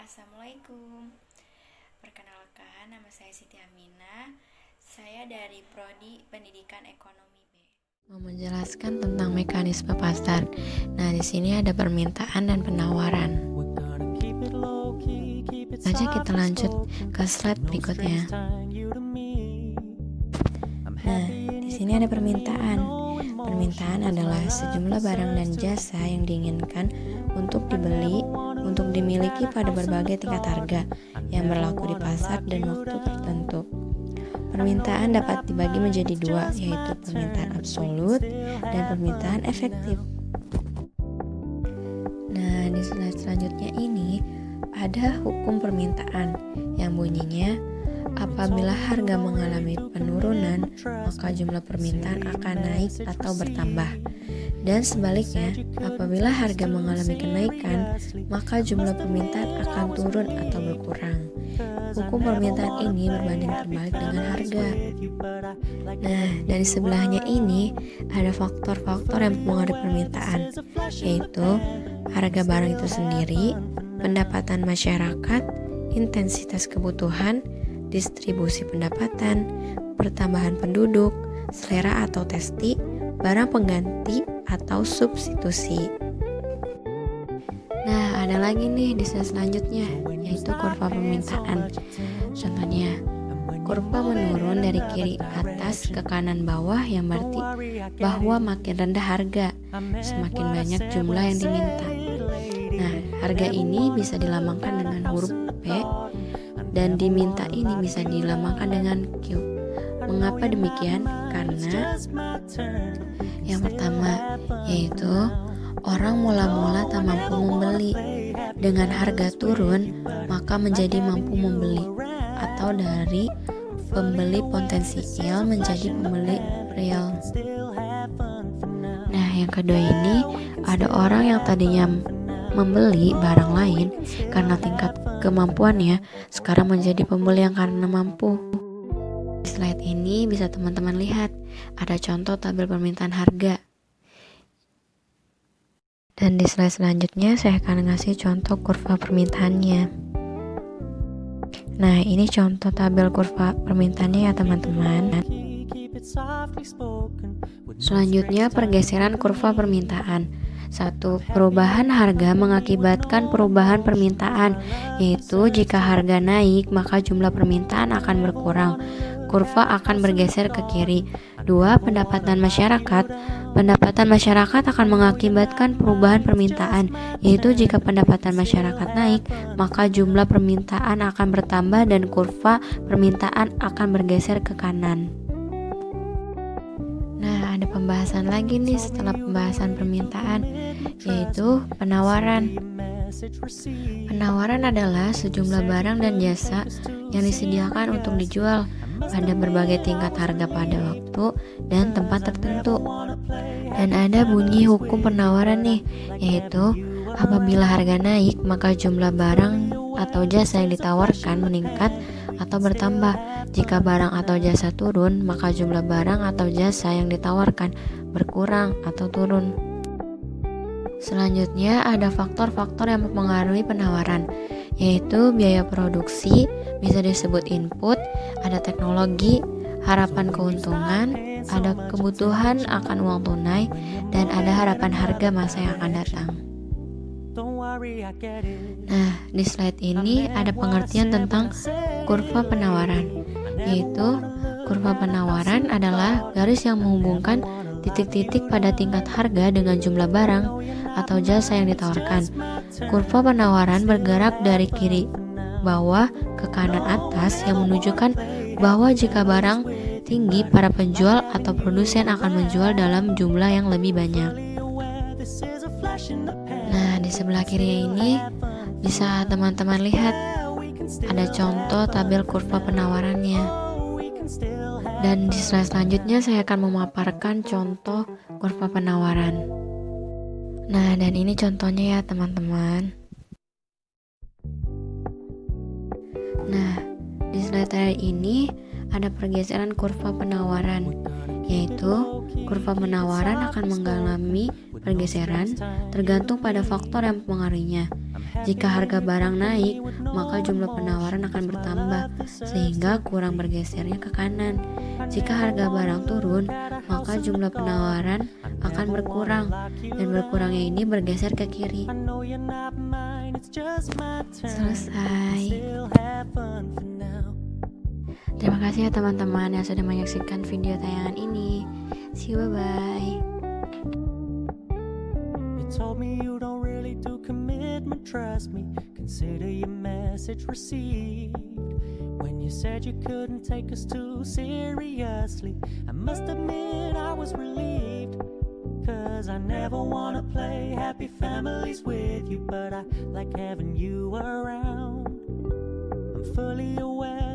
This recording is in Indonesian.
Assalamualaikum. Perkenalkan, nama saya Siti Aminah. Saya dari Prodi Pendidikan Ekonomi B. Mau menjelaskan tentang mekanisme pasar. Nah, di sini ada permintaan dan penawaran. Aja kita lanjut ke slide berikutnya. Nah, di sini ada permintaan. Permintaan adalah sejumlah barang dan jasa yang diinginkan untuk dibeli, untuk dimiliki pada berbagai tingkat harga yang berlaku di pasar dan waktu tertentu. Permintaan dapat dibagi menjadi dua, yaitu permintaan absolut dan permintaan efektif. Nah, di slide selanjutnya ini ada hukum permintaan yang bunyinya apabila harga mengalami penurunan, maka jumlah permintaan akan naik atau bertambah. Dan sebaliknya, apabila harga mengalami kenaikan, maka jumlah permintaan akan turun atau berkurang. Hukum permintaan ini berbanding terbalik dengan harga. Nah, dari sebelahnya ini ada faktor-faktor yang mempengaruhi permintaan, yaitu harga barang itu sendiri, pendapatan masyarakat, intensitas kebutuhan, distribusi pendapatan, pertambahan penduduk, selera atau testi, barang pengganti atau substitusi. Nah, ada lagi nih di slide selanjutnya, yaitu kurva permintaan. Contohnya, kurva menurun dari kiri atas ke kanan bawah, yang berarti bahwa makin rendah harga, semakin banyak jumlah yang diminta. Nah, harga ini bisa dilambangkan dengan huruf P, dan diminta ini bisa dilambangkan dengan Q. Mengapa demikian? Karena yang pertama yaitu orang mula-mula tak mampu membeli. Dengan harga turun, maka menjadi mampu membeli, atau dari pembeli potensial menjadi pembeli real. Nah, yang kedua ini ada orang yang tadinya membeli barang lain karena tingkat kemampuannya, sekarang menjadi pembeli yang karena mampu. Di slide ini bisa teman-teman lihat ada contoh tabel permintaan harga. Dan di slide selanjutnya saya akan ngasih contoh kurva permintaannya. Nah, ini contoh tabel kurva permintaannya ya teman-teman. Selanjutnya pergeseran kurva permintaan. 1. Perubahan harga mengakibatkan perubahan permintaan, yaitu jika harga naik maka jumlah permintaan akan berkurang. Kurva akan bergeser ke kiri. 2. Pendapatan masyarakat. Pendapatan masyarakat akan mengakibatkan perubahan permintaan, yaitu jika pendapatan masyarakat naik maka jumlah permintaan akan bertambah dan kurva permintaan akan bergeser ke kanan. Nah, ada pembahasan lagi nih setelah pembahasan permintaan, yaitu penawaran. Penawaran adalah sejumlah barang dan jasa yang disediakan untuk dijual pada berbagai tingkat harga pada waktu dan tempat tertentu. Dan ada bunyi hukum penawaran nih, yaitu apabila harga naik maka jumlah barang atau jasa yang ditawarkan meningkat atau bertambah. Jika barang atau jasa turun, maka jumlah barang atau jasa yang ditawarkan berkurang atau turun. Selanjutnya ada faktor-faktor yang mempengaruhi penawaran, yaitu biaya produksi, bisa disebut input, ada teknologi, harapan keuntungan, ada kebutuhan akan uang tunai, dan ada harapan harga masa yang akan datang. Nah, di slide ini ada pengertian tentang kurva penawaran, yaitu kurva penawaran adalah garis yang menghubungkan titik-titik pada tingkat harga dengan jumlah barang atau jasa yang ditawarkan. Kurva penawaran bergerak dari kiri bawah ke kanan atas yang menunjukkan bahwa jika barang tinggi, para penjual atau produsen akan menjual dalam jumlah yang lebih banyak. Nah, di sebelah kiri ini bisa teman-teman lihat ada contoh tabel kurva penawarannya. Dan di slide selanjutnya saya akan memaparkan contoh kurva penawaran. Nah, dan ini contohnya ya teman-teman. Nah, di slide terakhir ini ada pergeseran kurva penawaran, yaitu kurva penawaran akan mengalami pergeseran tergantung pada faktor yang mempengaruhinya. Jika harga barang naik, maka jumlah penawaran akan bertambah, sehingga kurang bergesernya ke kanan. Jika harga barang turun, maka jumlah penawaran akan berkurang, dan berkurangnya ini bergeser ke kiri. Selesai. Terima kasih ya teman-teman yang sudah menyaksikan video tayangan ini. See you, bye-bye. You told me you don't really do commitment, trust me. Consider your message received. When you said you couldn't take us too seriously, I must admit I was relieved. Cause I never wanna play happy families with you, but I like having you around. I'm fully aware